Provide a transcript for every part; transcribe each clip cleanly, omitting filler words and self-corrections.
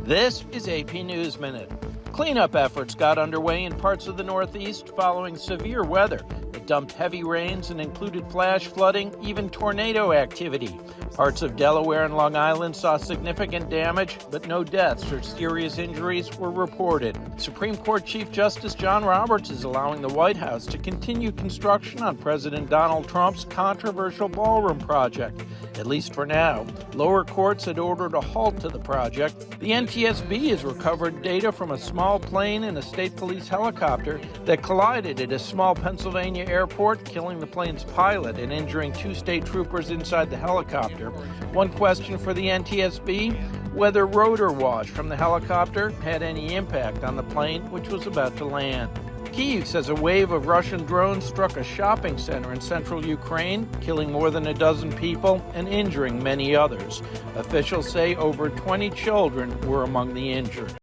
This is AP News Minute. Cleanup efforts got underway in parts of the Northeast following severe weather that dumped heavy rains and included flash flooding, even tornado activity. Parts of Delaware and Long Island saw significant damage, but no deaths or serious injuries were reported. Supreme Court Chief Justice John Roberts is allowing the White House to continue construction on President Donald Trump's controversial ballroom project, at least for now. Lower courts had ordered a halt to the project. The NTSB has recovered data from a small plane and a state police helicopter that collided at a small Pennsylvania airport, killing the plane's pilot and injuring 2 state troopers inside the helicopter. One question for the NTSB: whether rotor wash from the helicopter had any impact on the plane which was about to land. Kyiv says a wave of Russian drones struck a shopping center in central Ukraine, killing more than a dozen people and injuring many others. Officials say over 20 children were among the injured.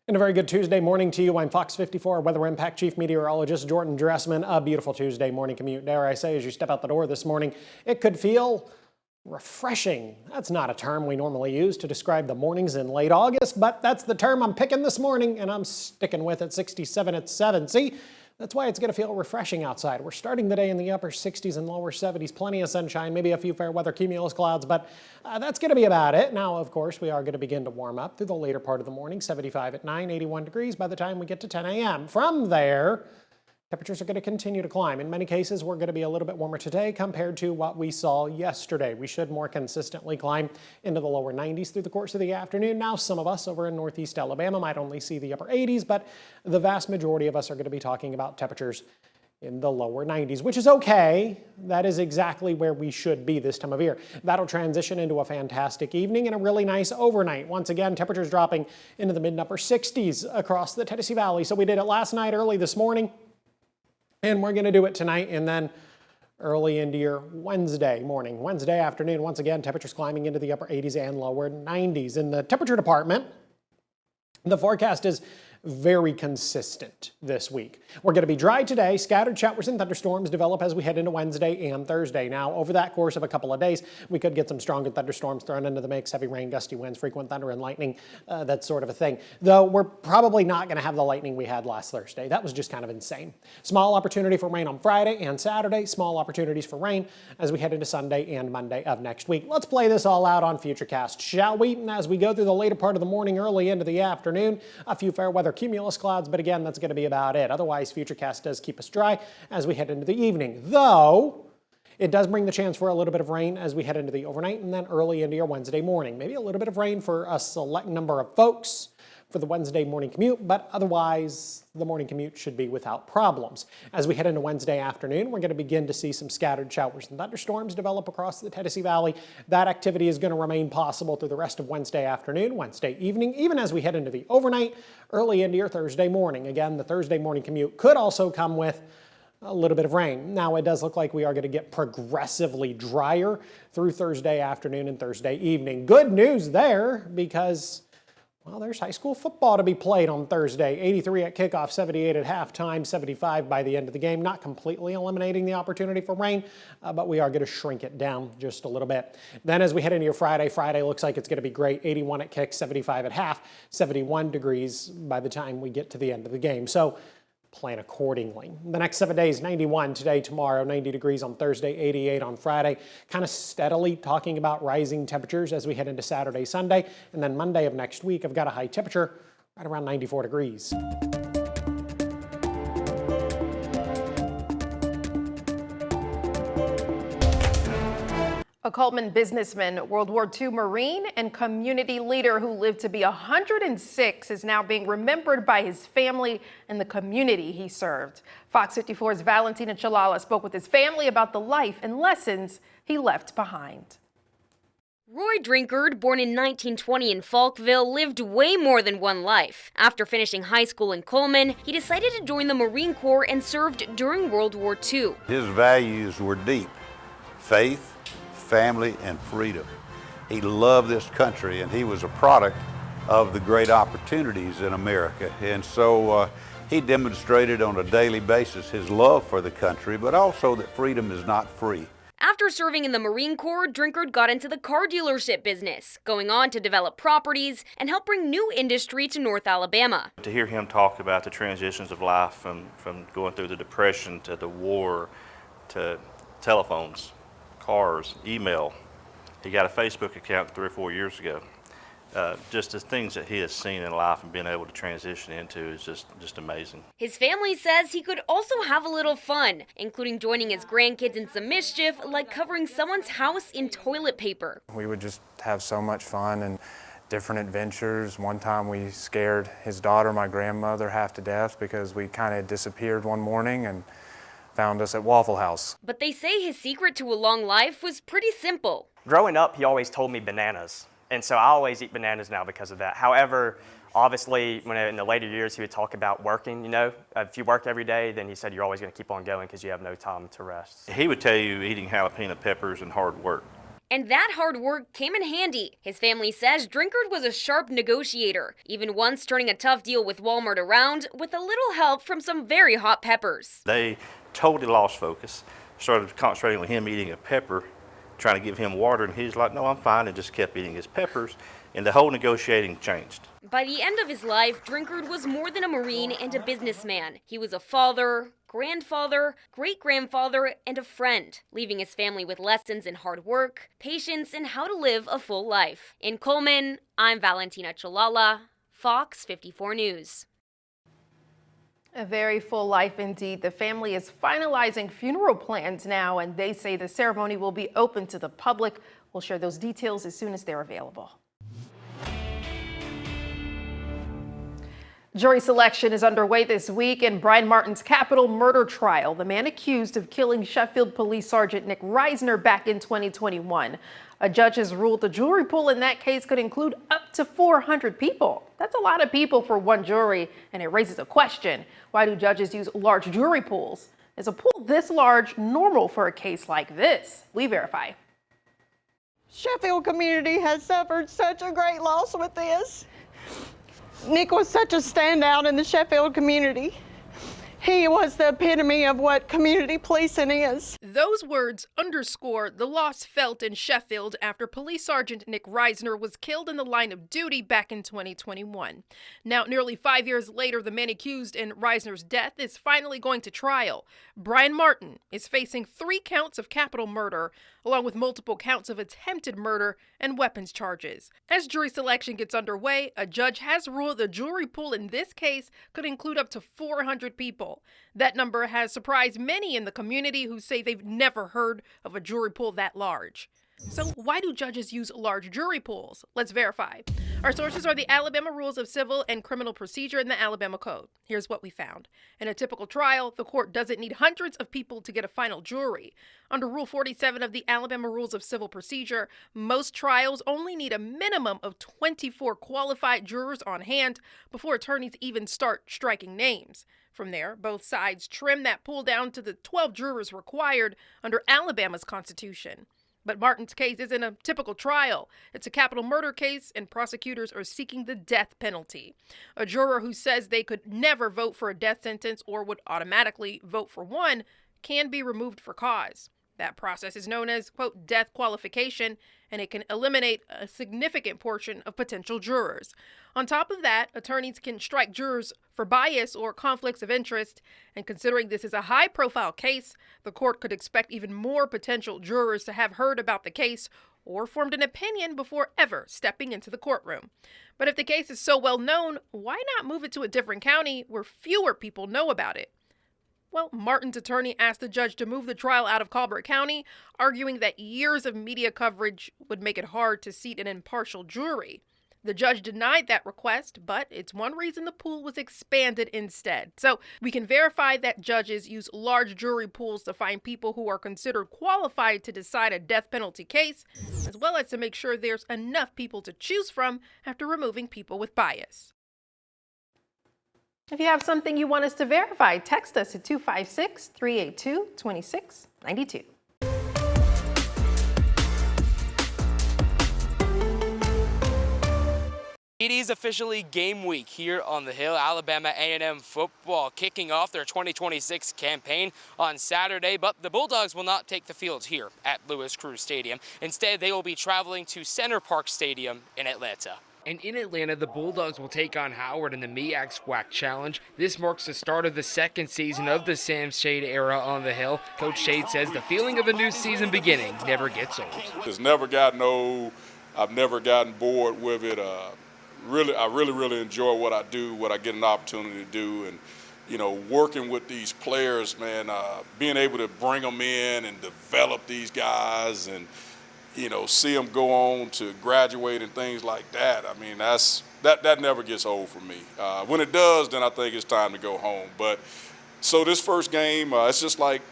And a very good Tuesday morning to you. I'm Fox 54 Weather Impact Chief Meteorologist Jordan Dressman. A beautiful Tuesday morning commute, dare I say, as you step out the door this morning. It could feel refreshing. That's not a term we normally use to describe the mornings in late August, but that's the term I'm picking this morning, and I'm sticking with it. 67 at 7. See, that's why it's going to feel refreshing outside. We're starting the day in the upper 60s and lower 70s. Plenty of sunshine, maybe a few fair weather cumulus clouds, but that's going to be about it. Now, of course, we are going to begin to warm up through the later part of the morning. 75 at 9, 81 degrees by the time we get to 10 a.m. From there, temperatures are going to continue to climb. In many cases, we're going to be a little bit warmer today compared to what we saw yesterday. We should more consistently climb into the lower 90s through the course of the afternoon. Now, some of us over in Northeast Alabama might only see the upper 80s, but the vast majority of us are going to be talking about temperatures in the lower 90s, which is okay. That is exactly where we should be this time of year. That'll transition into a fantastic evening and a really nice overnight. Once again, temperatures dropping into the mid and upper 60s across the Tennessee Valley. So we did it last night, early this morning. And we're going to do it tonight and then early into your Wednesday morning. Wednesday afternoon, once again, temperatures climbing into the upper 80s and lower 90s. In the temperature department, the forecast is very consistent this week. We're going to be dry today. Scattered showers and thunderstorms develop as we head into Wednesday and Thursday. Now, over that course of a couple of days, we could get some stronger thunderstorms thrown into the mix, heavy rain, gusty winds, frequent thunder and lightning, that sort of a thing. Though we're probably not going to have the lightning we had last Thursday. That was just kind of insane. Small opportunity for rain on Friday and Saturday. Small opportunities for rain as we head into Sunday and Monday of next week. Let's play this all out on Futurecast, shall we? And as we go through the later part of the morning, early into the afternoon, a few fair weather cumulus clouds, but again, that's going to be about it. Otherwise, Futurecast does keep us dry as we head into the evening, though it does bring the chance for a little bit of rain as we head into the overnight and then early into your Wednesday morning. Maybe a little bit of rain for a select number of folks for the Wednesday morning commute, but otherwise the morning commute should be without problems. As we head into Wednesday afternoon, we're going to begin to see some scattered showers and thunderstorms develop across the Tennessee Valley. That activity is going to remain possible through the rest of Wednesday afternoon, Wednesday evening, even as we head into the overnight, early into your Thursday morning. Again, the Thursday morning commute could also come with a little bit of rain. Now, it does look like we are going to get progressively drier through Thursday afternoon and Thursday evening. Good news there, because well, there's high school football to be played on Thursday. 83 at kickoff, 78 at halftime, 75 by the end of the game. Not completely eliminating the opportunity for rain, but we are going to shrink it down just a little bit. Then as we head into your Friday, Friday looks like it's going to be great. 81 at kick, 75 at half, 71 degrees by the time we get to the end of the game. So plan accordingly. The next 7 days, 91 today, tomorrow, 90 degrees on Thursday, 88 on Friday. Kind of steadily talking about rising temperatures as we head into Saturday, Sunday. And then Monday of next week, I've got a high temperature right around 94 degrees. A Coleman businessman, World War II Marine, and community leader who lived to be 106 is now being remembered by his family and the community he served. Fox 54's Valentina Chalala spoke with his family about the life and lessons he left behind. Roy Drinkard, born in 1920 in Falkville, lived way more than one life. After finishing high school in Coleman, he decided to join the Marine Corps and served during World War II. His values were deep: faith, family, and freedom. He loved this country, and he was a product of the great opportunities in America. And so he demonstrated on a daily basis his love for the country, but also that freedom is not free. After serving in the Marine Corps, Drinkard got into the car dealership business, going on to develop properties and help bring new industry to North Alabama. To hear him talk about the transitions of life from going through the Depression to the war to telephones, cars, email. He got a Facebook account 3 or 4 years ago. Just the things that he has seen in life and being able to transition into is just amazing. His family says he could also have a little fun, including joining his grandkids in some mischief, like covering someone's house in toilet paper. We would just have so much fun and different adventures. One time we scared his daughter, my grandmother, half to death because we kind of disappeared one morning and found us at Waffle House. But they say his secret to a long life was pretty simple. Growing up, he always told me bananas. And so I always eat bananas now because of that. However, obviously, when in the later years, he would talk about working, you know. If you work every day, then he said you're always going to keep on going because you have no time to rest. He would tell you eating jalapeno peppers and hard work. And that hard work came in handy. His family says Drinkard was a sharp negotiator, even once turning a tough deal with Walmart around with a little help from some very hot peppers. They totally lost focus, started concentrating on him eating a pepper, trying to give him water, and he's like, no, I'm fine, and just kept eating his peppers, and the whole negotiating changed. By the end of his life, Drinkard was more than a Marine and a businessman. He was a father, grandfather, great-grandfather, and a friend, leaving his family with lessons in hard work, patience, and how to live a full life. In Coleman, I'm Valentina Chalala, Fox 54 News. A very full life indeed. The family is finalizing funeral plans now, and they say the ceremony will be open to the public. We'll share those details as soon as they're available. Jury selection is underway this week in Brian Martin's capital murder trial. The man accused of killing Sheffield Police Sergeant Nick Reisner back in 2021. A judge has ruled the jury pool in that case could include up to 400 people. That's a lot of people for one jury, and it raises a question. Why do judges use large jury pools? Is a pool this large normal for a case like this? We verify. Sheffield community has suffered such a great loss with this. Nick was such a standout in the Sheffield community. He was the epitome of what community policing is. Those words underscore the loss felt in Sheffield after Police Sergeant Nick Reisner was killed in the line of duty back in 2021. Now, nearly 5 years later, the man accused in Reisner's death is finally going to trial. Brian Martin is facing 3 counts of capital murder, along with multiple counts of attempted murder and weapons charges. As jury selection gets underway, a judge has ruled the jury pool in this case could include up to 400 people. That number has surprised many in the community who say they've never heard of a jury pool that large. So why do judges use large jury pools? Let's verify. Our sources are the Alabama Rules of Civil and Criminal Procedure and the Alabama Code. Here's what we found. In a typical trial, the court doesn't need hundreds of people to get a final jury. Under Rule 47 of the Alabama Rules of Civil Procedure, most trials only need a minimum of 24 qualified jurors on hand before attorneys even start striking names. From there, both sides trim that pool down to the 12 jurors required under Alabama's Constitution. But Martin's case isn't a typical trial. It's a capital murder case, and prosecutors are seeking the death penalty. A juror who says they could never vote for a death sentence or would automatically vote for one can be removed for cause. That process is known as, quote, death qualification, and it can eliminate a significant portion of potential jurors. On top of that, attorneys can strike jurors for bias or conflicts of interest, and considering this is a high-profile case, the court could expect even more potential jurors to have heard about the case or formed an opinion before ever stepping into the courtroom. But if the case is so well known, why not move it to a different county where fewer people know about it? Well, Martin's attorney asked the judge to move the trial out of Colbert County, arguing that years of media coverage would make it hard to seat an impartial jury. The judge denied that request, but it's one reason the pool was expanded instead. So we can verify that judges use large jury pools to find people who are considered qualified to decide a death penalty case, as well as to make sure there's enough people to choose from after removing people with bias. If you have something you want us to verify, text us at 256-382-2692. It is officially game week here on the Hill. Alabama A&M football kicking off their 2026 campaign on Saturday, but the Bulldogs will not take the field here at Lewis Cruz Stadium. Instead, they will be traveling to Center Park Stadium in Atlanta. And in Atlanta, the Bulldogs will take on Howard in the MEAC SWAC Challenge. This marks the start of the second season of the Sam Shade era on the Hill. Coach Shade says the feeling of a new season beginning never gets old. It's never gotten old. I've never gotten bored with it. I really enjoy what I do, what I get an opportunity to do, and working with these players, man, being able to bring them in and develop these guys, and see them go on to graduate and things like that. I mean, that never gets old for me. When it does, then I think it's time to go home. But so this first game, it's just like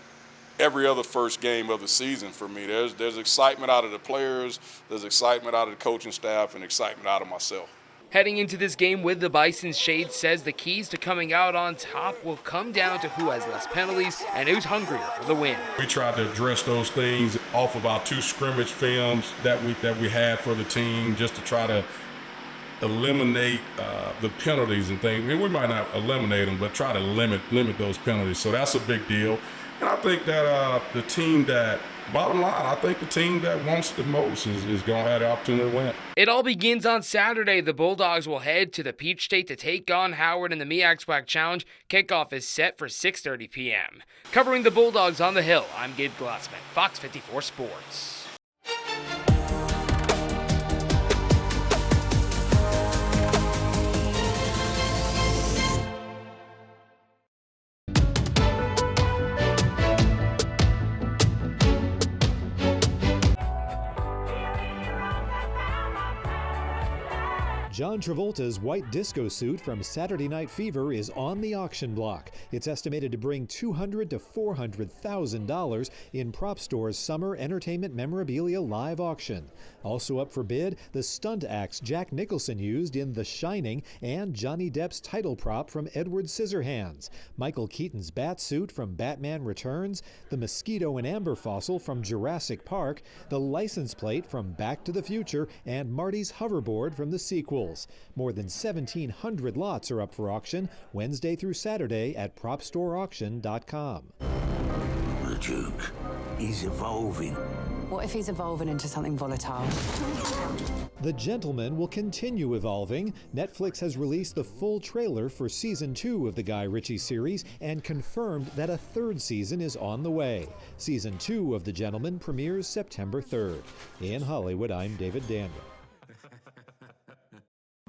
every other first game of the season for me. There's excitement out of the players, there's excitement out of the coaching staff, and excitement out of myself. Heading into this game with the Bison, Shade says the keys to coming out on top will come down to who has less penalties and who's hungrier for the win. We tried to address those things off of our 2 scrimmage films that we had for the team, just to try to eliminate the penalties and things. I mean, we might not eliminate them, but try to limit those penalties. So that's a big deal. And I think that the team that, bottom line, I think the team that wants the most is going to have the opportunity to win. It all begins on Saturday. The Bulldogs will head to the Peach State to take on Howard in the MEAC SWAC Challenge. Kickoff is set for 6:30 p.m. Covering the Bulldogs on the Hill, I'm Gabe Glassman, Fox 54 Sports. John Travolta's white disco suit from Saturday Night Fever is on the auction block. It's estimated to bring $200,000 to $400,000 in Prop Store's summer entertainment memorabilia live auction. Also up for bid, the stunt axe Jack Nicholson used in The Shining and Johnny Depp's title prop from Edward Scissorhands, Michael Keaton's bat suit from Batman Returns, the mosquito and amber fossil from Jurassic Park, the license plate from Back to the Future, and Marty's hoverboard from the sequel. More than 1,700 lots are up for auction Wednesday through Saturday at PropStoreAuction.com. The Duke, he's evolving. What if he's evolving into something volatile? The Gentleman will continue evolving. Netflix has released the full trailer for Season 2 of the Guy Ritchie series and confirmed that a 3rd season is on the way. Season 2 of The Gentleman premieres September 3rd. In Hollywood, I'm David Daniel.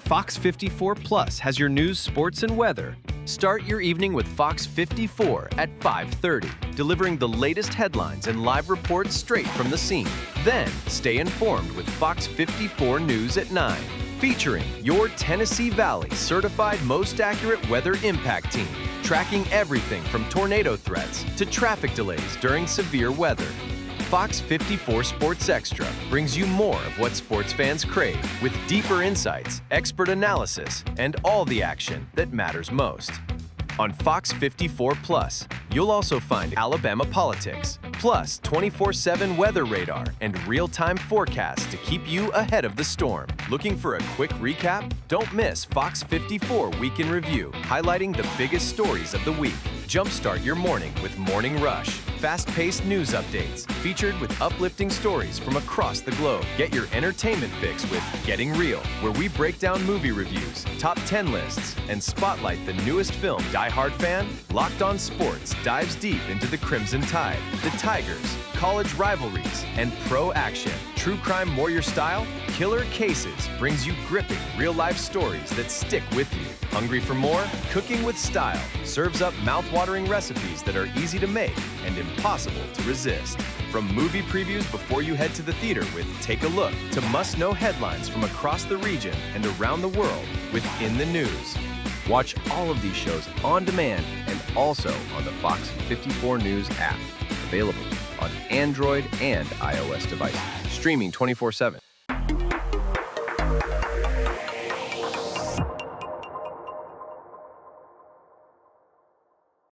Fox 54 Plus has your news, sports, and weather. Start your evening with Fox 54 at 5:30, delivering the latest headlines and live reports straight from the scene. Then, stay informed with Fox 54 News at 9, featuring your Tennessee Valley certified most accurate weather impact team, tracking everything from tornado threats to traffic delays during severe weather. Fox 54 Sports Extra brings you more of what sports fans crave, with deeper insights, expert analysis, and all the action that matters most. On Fox 54 Plus, you'll also find Alabama politics, plus 24/7 weather radar and real-time forecasts to keep you ahead of the storm. Looking for a quick recap? Don't miss Fox 54 Week in Review, highlighting the biggest stories of the week. Jumpstart your morning with Morning Rush. Fast-paced news updates, featured with uplifting stories from across the globe. Get your entertainment fix with Getting Real, where we break down movie reviews, top 10 lists, and spotlight the newest film. Die Hard fan? Locked On Sports dives deep into the Crimson Tide, the Tigers, college rivalries, and pro action. True Crime Warrior Style? Killer Cases brings you gripping real-life stories that stick with you. Hungry for more? Cooking with Style serves up mouth-watering recipes that are easy to make and impossible to resist. From movie previews before you head to the theater with Take a Look, to must-know headlines from across the region and around the world with In the News. Watch all of these shows on demand and also on the Fox 54 News app, available on Android and iOS devices, streaming 24/7.